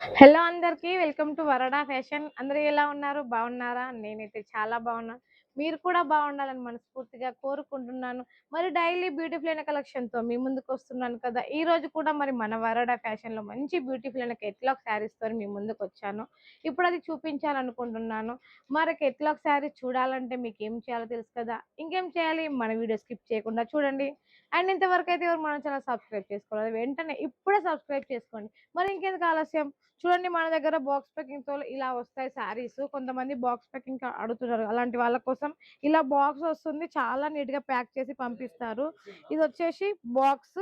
Hello అందరికీ welcome to వరడా fashion. అందరూ ఎలా ఉన్నారు? బాగున్నారా? నేనైతే చాలా బాగున్నాను. మీరు కూడా బాగుండాలని మనస్ఫూర్తిగా కోరుకుంటున్నాను. మరి డైలీ బ్యూటిఫుల్ అయిన కలెక్షన్‌తో మీ ముందుకొస్తున్నాను కదా! ఈరోజు కూడా మరి మన వరడా ఫ్యాషన్‌లో మంచి బ్యూటిఫుల్ అయిన కేటలాగ్ శారీస్‌తోని మీ ముందుకొచ్చాను. ఇప్పుడది చూపించాలనుకుంటున్నాను. మరి కేటలాగ్ శారీ చూడాలంటే మీకేం చేయాలో తెలుసు కదా! ఇంకేం చేయాలి? మన వీడియో స్కిప్ చేయకుండా చూడండి. అండ్ ఇంతవరకైతే ఎవరు మన ఛానల్ సబ్స్క్రైబ్ చేసుకోలేదు వెంటనే ఇప్పుడే సబ్స్క్రైబ్ చేసుకోండి. మరి ఇంకెందుకు ఆలస్యం? చూడండి మన దగ్గర బాక్స్ ప్యాకింగ్‌తో ఇలా వస్తాయి శారీస్. కొంతమంది బాక్స్ ప్యాకింగ్ అడుగుతున్నారు. అలాంటి వాళ్ళ కోసం ఇలా బాక్స్ వస్తుంది. చాలా నీట్‌గా ప్యాక్ చేసి పంపిస్తారు. ఇదొచ్చేసి బాక్స్.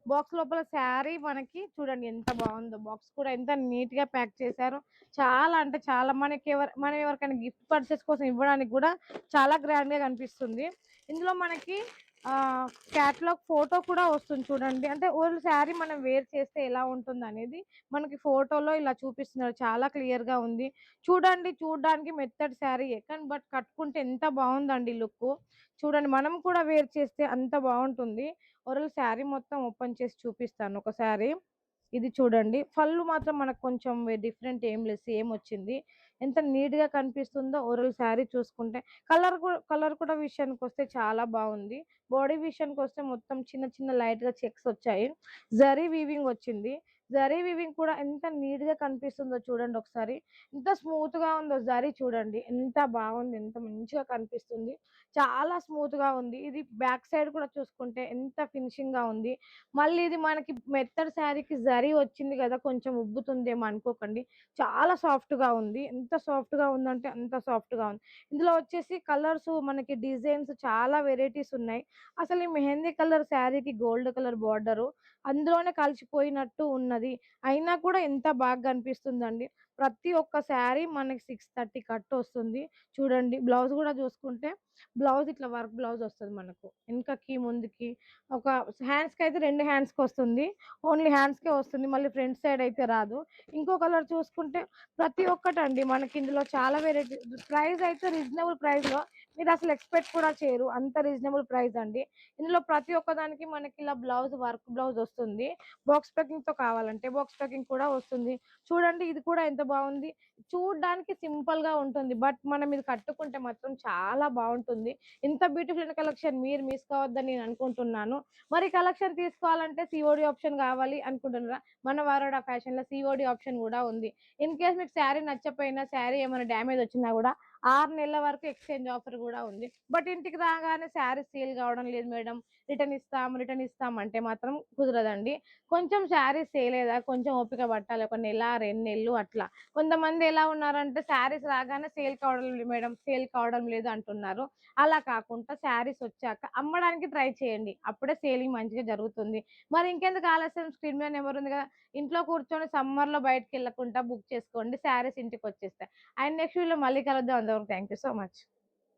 బాక్స్ లోపల శారీ మనకి చూడండి ఎంత బావుందో. బాక్స్ కూడా ఎంత నీట్‌గా ప్యాక్ చేశారో. చాలా అంటే చాలా మనం ఎవరికైనా గిఫ్ట్ పర్చేస్ కోసం ఇవ్వడానికి కూడా చాలా గ్రాండ్‌గా కనిపిస్తుంది. ఇందులో మనకి క్యాటలాగ్ ఫోటో కూడా వస్తుంది చూడండి. అంటే ఓల్డ్ శారీ మనం వేర్ చేస్తే ఎలా ఉంటుందనేది మనకి ఫోటోలో ఇలా చూపిస్తున్నారు. చాలా క్లియర్‌గా ఉంది. చూడడానికి మెత్తటి శారీయే. కానీ కట్టుకుంటే ఎంత బావుందండి లుక్కు. చూడండి మనం కూడా వేర్ చేస్తే అంత బావుంటుంది. ఓవరాల్ శారీ మొత్తం ఓపెన్ చేసి చూపిస్తాను ఒకసారి. ఇది చూడండి. పళ్ళు మాత్రం మనకు కొంచెం డిఫరెంట్ ఏం లేదు. సేమ్ వచ్చింది. ఎంత నీట్‌గా కనిపిస్తుందో ఓవరాల్ శారీ చూసుకుంటే. కలర్ కూడా విషయానికొస్తే చాలా బావుంది. బాడీ విషయానికొస్తే మొత్తం చిన్న చిన్న లైట్‌గా చెక్స్ వచ్చాయి. జరీ వీవింగ్ వచ్చింది. జరీ వీవింగ్ కూడా ఎంత నీట్‌గా కనిపిస్తుందో చూడండి ఒకసారి. ఎంత స్మూత్‌గా ఉందో జరీ చూడండి. ఎంత బావుంది. ఎంత మంచిగా కనిపిస్తుంది. చాలా స్మూత్‌గా ఉంది. ఇది బ్యాక్ సైడ్ కూడా చూసుకుంటే ఎంత ఫినిషింగ్‌గా ఉంది. మళ్ళీ ఇది మనకి మెత్తటి శారీకి జరీ వచ్చింది గదా! కొంచెం ఉబ్బుతుందేమో అనుకోకండి. చాలా సాఫ్ట్‌గా ఉంది. ఎంత సాఫ్ట్‌గా ఉందంటే అంత సాఫ్ట్‌గా ఉంది. ఇందులో వచ్చేసి కలర్స్ మనకి డిజైన్స్ చాలా వెరైటీస్ ఉన్నాయి. అసలు ఈ మెహందీ కలర్ శారీకి గోల్డ్ కలర్ బార్డరు అందులోనే కలిసిపోయినట్టు ఉన్నది. అయినా కూడా ఎంత బాగా కనిపిస్తుందండి. ప్రతి ఒక్క శారీ మనకి 630 కట్టొస్తుంది. చూడండి బ్లౌజ్ గూడా చూసుకుంటే బ్లౌజ్ ఇట్లా వర్క్ బ్లౌజ్ వస్తది మనకు. వెనకకి, ముందుకి ఒక హ్యాండ్స్‌కయితే 2 హ్యాండ్స్‌కొస్తుంది. ఓన్లీ హ్యాండ్స్‌కే వస్తుంది. మళ్ళీ ఫ్రంట్ సైడ్ అయితే రాదు. ఇంకో కలర్ చూసుకుంటే ప్రతి ఒక్కటండి మనకి ఇందులో చాలా వెరైటీ ప్రైస్ అయితే రీజనబుల్ ప్రైస్‌లో మీరసలు ఎక్స్‌పెక్ట్ కూడా చేయరు. అంత రీజనబుల్ ప్రైస్ అండి. ఇందులో ప్రతి ఒక్కదానికి మనకి ఇలా వర్క్ బ్లౌజ్ వస్తుంది. బాక్స్ ప్యాకింగ్‌తో కావాలంటే బాక్స్ ప్యాకింగ్ కూడా వస్తుంది. చూడండి ఇది కూడా ఎంత బావుంది. చూడ్డానికి సింపుల్‌గా ఉంటుంది. మనం ఇది కట్టుకుంటే మాత్రం చాలా బావుంటుంది. ఇంత బ్యూటిఫుల్ అయిన కలెక్షన్ మీరు మిస్ కావద్దని నేను అనుకుంటున్నాను. మరి కలెక్షన్ తీసుకోవాలంటే సీఓడీ ఆప్షన్ కావాలి అనుకుంటున్నారా? మన వరోడా ఫ్యాషన్‌లో సీఓడీ ఆప్షన్ గూడా ఉంది. ఇన్ కేస్ మీకు శారీ నచ్చకపోయినా, శారీ ఏమైనా డ్యామేజ్ వచ్చినా గూడా 6 నెలల వరకు ఎక్స్‌చేంజ్ ఆఫర్ గూడా ఉంది. ఇంటికి రాగానే శారీ సేల్ కావడం లేదు మేడం. రిటర్న్ ఇస్తాం అంటే మాత్రం కుదరదండి. కొంచెం శారీ సేల్ అయ్యేదాకా కొంచెం ఓపిక పట్టాలి. ఒక నెల, 2 నెలలు అట్లా. కొంతమంది ఎలా ఉన్నారంటే శారీస్ రాగానే సేల్ కావడం లేదు మేడం, సేల్ కావడం లేదు అంటున్నారు. అలా కాకుండా శారీస్ వచ్చాక అమ్మడానికి ట్రై చేయండి. అప్పుడే సేలింగ్ మంచిగా జరుగుతుంది. మరి ఇంకెందుకు ఆలస్యం స్క్రీన్ మీద నెంబర్ ఉంది కదా! ఇంట్లో కూర్చొని సమ్మర్‌లో బయటికెళ్ళకుండా బుక్ చేసుకోండి. శారీస్ ఇంటికొచ్చేస్తాయి. అండ్ నెక్స్ట్ వీడియోలో మళ్ళీ కలుద్దాం. అంతవరకు థాంక్ యూ సో మచ్.